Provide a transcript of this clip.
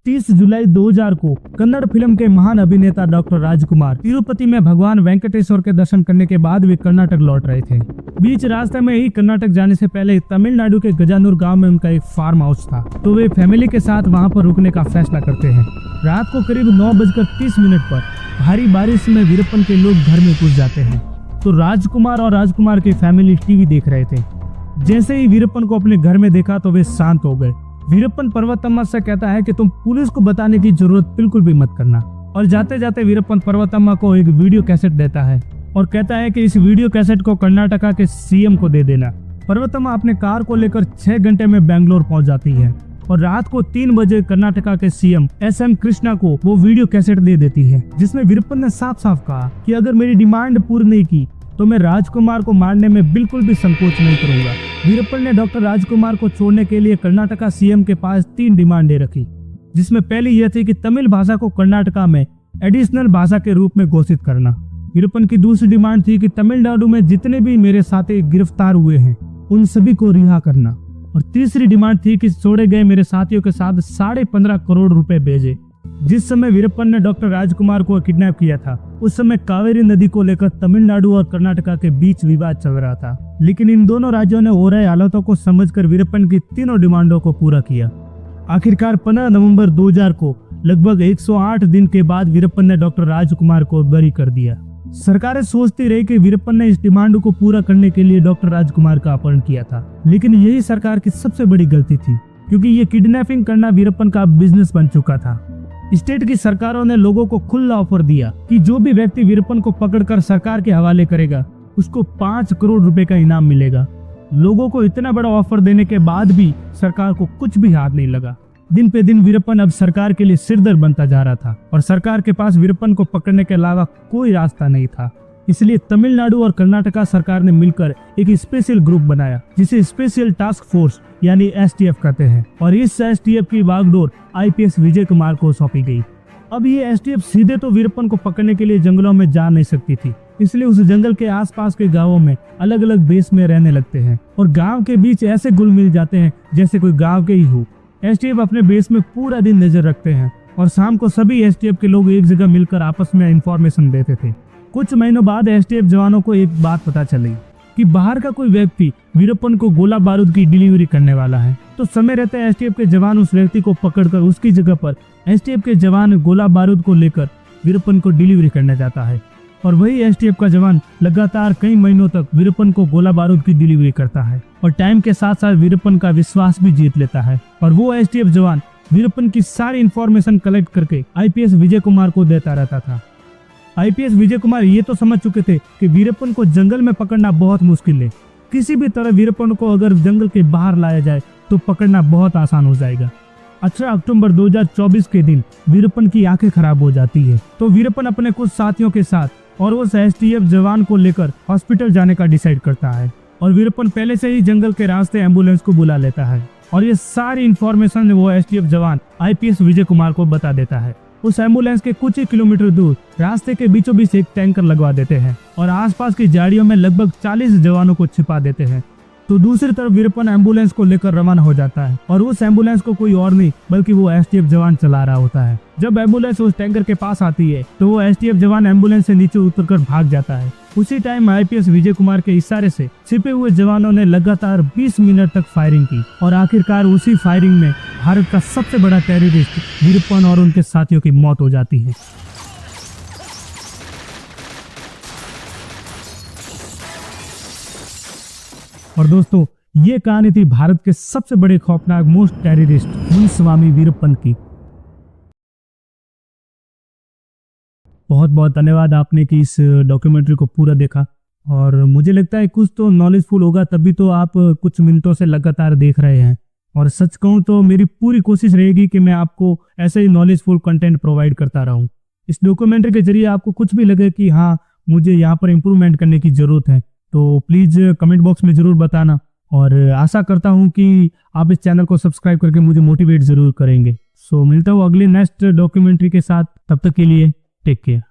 30 जुलाई 2000 को कन्नड़ फिल्म के महान अभिनेता डॉक्टर राजकुमार तिरुपति में भगवान वेंकटेश्वर के दर्शन करने के बाद वे कर्नाटक लौट रहे थे। बीच रास्ते में ही कर्नाटक जाने से पहले तमिलनाडु के गजानूर गांव में उनका एक फार्म हाउस था, तो वे फैमिली के साथ वहां पर रुकने का फैसला करते हैं। रात को करीब 9:30 पर भारी बारिश में वीरप्पन के लोग घर में घुस जाते हैं, तो राजकुमार और राजकुमार की फैमिली टीवी देख रहे थे। जैसे ही वीरप्पन को अपने घर में देखा तो वे शांत हो गए। वीरप्पन पर्वतम्मा से कहता है कि तुम पुलिस को बताने की जरूरत बिल्कुल भी मत करना, और जाते जाते वीरप्पन पर्वतम्मा को एक वीडियो कैसेट देता है और कहता है कि इस वीडियो कैसेट को कर्नाटका के सीएम को दे देना। पर्वतम्मा अपने कार को लेकर 6 घंटे में बेंगलोर पहुंच जाती है और रात को 3 बजे कर्नाटका के सीएम एसएम कृष्णा को वो वीडियो कैसेट दे देती है, जिसमें वीरप्पन ने साफ साफ कहा कि अगर मेरी डिमांड पूरी नहीं की तो मैं राजकुमार को मारने में बिल्कुल भी संकोच नहीं करूंगा। वीरप्पन ने डॉक्टर राजकुमार को छोड़ने के लिए कर्नाटका सीएम के पास 3 डिमांडें रखी, जिसमें पहली यह थी कि तमिल भाषा को कर्नाटका में एडिशनल भाषा के रूप में घोषित करना। वीरप्पन की दूसरी डिमांड थी कि तमिलनाडु में जितने भी मेरे साथी गिरफ्तार हुए हैं उन सभी को रिहा करना, और तीसरी डिमांड थी कि छोड़े गए मेरे साथियों के साथ 15.5 करोड़ रुपए भेजे। जिस समय वीरप्पन ने डॉक्टर राजकुमार को किडनैप किया था उस समय कावेरी नदी को लेकर तमिलनाडु और कर्नाटका के बीच विवाद चल रहा था, लेकिन इन दोनों राज्यों ने हो रहे हालातों को समझकर वीरप्पन की तीनों डिमांडों को पूरा किया। आखिरकार 15 नवंबर 2000 को लगभग 108 दिन के बाद वीरप्पन ने डॉक्टर राजकुमार को बरी कर दिया। सरकारें सोचती रही कि वीरप्पन ने इस डिमांड को पूरा करने के लिए डॉक्टर राजकुमार का अपहरण किया था, लेकिन यही सरकार की सबसे बड़ी गलती थी, क्योंकि ये किडनैपिंग करना वीरप्पन का बिजनेस बन चुका था। स्टेट की सरकारों ने लोगों को खुला ऑफर दिया कि जो भी व्यक्ति वीरप्पन को पकड़कर सरकार के हवाले करेगा उसको 5 करोड़ रुपए का इनाम मिलेगा। लोगों को इतना बड़ा ऑफर देने के बाद भी सरकार को कुछ भी हाथ नहीं लगा। दिन पे दिन वीरप्पन अब सरकार के लिए सिरदर्द बनता जा रहा था और सरकार के पास वीरप्पन को पकड़ने के अलावा कोई रास्ता नहीं था। इसलिए तमिलनाडु और कर्नाटका सरकार ने मिलकर एक स्पेशल ग्रुप बनाया, जिसे स्पेशल टास्क फोर्स यानी एसटीएफ कहते हैं, और इस एसटीएफ की बागडोर आईपीएस विजय कुमार को सौंपी गई। अब ये एसटीएफ सीधे तो वीरप्पन को पकड़ने के लिए जंगलों में जा नहीं सकती थी, इसलिए उस जंगल के आसपास के गांवों में अलग अलग बेस में रहने लगते हैं और गांव के बीच ऐसे घुल मिल जाते हैं जैसे कोई गांव के ही हो। एसटीएफ अपने बेस में पूरा दिन नजर रखते हैं और शाम को सभी एसटीएफ के लोग एक जगह मिलकर आपस में इंफॉर्मेशन देते थे। कुछ महीनों बाद एसटीएफ जवानों को एक बात पता चली कि बाहर का कोई व्यक्ति वीरप्पन को गोला बारूद की डिलीवरी करने वाला है, तो समय रहते एसटीएफ के जवान उस व्यक्ति को पकड़कर उसकी जगह पर एसटीएफ के जवान गोला बारूद को लेकर वीरप्पन को डिलीवरी करने जाता है, और वही एसटीएफ का जवान लगातार कई महीनों तक वीरप्पन को गोला बारूद की डिलीवरी करता है और टाइम के साथ साथ वीरप्पन का विश्वास भी जीत लेता है। और वो एसटीएफ जवान वीरप्पन की सारी इंफॉर्मेशन कलेक्ट करके आईपीएस विजय कुमार को देता रहता था। आईपीएस विजय कुमार ये तो समझ चुके थे कि वीरप्पन को जंगल में पकड़ना बहुत मुश्किल है, किसी भी तरह वीरप्पन को अगर जंगल के बाहर लाया जाए तो पकड़ना बहुत आसान हो जाएगा। 18 अक्टूबर 2024 के दिन वीरप्पन की आंखें खराब हो जाती है, तो वीरप्पन अपने कुछ साथियों के साथ और उस एसटीएफ जवान को लेकर हॉस्पिटल जाने का डिसाइड करता है, और वीरप्पन पहले से ही जंगल के रास्ते एम्बुलेंस को बुला लेता है और ये सारी इंफॉर्मेशन वो एसटीएफ जवान आईपीएस विजय कुमार को बता देता है। उस एम्बुलेंस के कुछ ही किलोमीटर दूर रास्ते के बीचों बीच एक टैंकर लगवा देते हैं और आसपास की झाड़ियों में लगभग 40 जवानों को छिपा देते हैं। तो दूसरी तरफ वीरप्पन एम्बुलेंस को लेकर रवाना हो जाता है और उस एम्बुलेंस को कोई और नहीं बल्कि वो एसटीएफ जवान चला रहा होता है। जब एम्बुलेंस उस टैंकर के पास आती है तो वो एसटीएफ जवान एम्बुलेंस से नीचे उतरकर भाग जाता है। उसी टाइम आईपीएस विजय कुमार के इशारे से छिपे हुए जवानों ने लगातार 20 मिनट तक फायरिंग की और आखिरकार उसी फायरिंग में भारत का सबसे बड़ा टेररिस्ट वीरप्पन और उनके साथियों की मौत हो जाती है। और दोस्तों, ये कहानी थी भारत के सबसे बड़े खौफनाक मोस्ट टेररिस्ट मुनिस्वामी वीरप्पन की। बहुत बहुत धन्यवाद आपने कि इस डॉक्यूमेंट्री को पूरा देखा, और मुझे लगता है कुछ तो नॉलेजफुल होगा, तभी तो आप कुछ मिनटों से लगातार देख रहे हैं। और सच कहूं तो मेरी पूरी कोशिश रहेगी कि मैं आपको ऐसे ही नॉलेजफुल कंटेंट प्रोवाइड करता रहूं। इस डॉक्यूमेंट्री के जरिए आपको कुछ भी लगे कि हाँ मुझे यहाँ पर इम्प्रूवमेंट करने की जरूरत है तो प्लीज कमेंट बॉक्स में जरूर बताना, और आशा करता हूँ कि आप इस चैनल को सब्सक्राइब करके मुझे मोटिवेट जरूर करेंगे। सो मिलता हूँ अगले नेक्स्ट डॉक्यूमेंट्री के साथ, तब तक के लिए टेक केयर।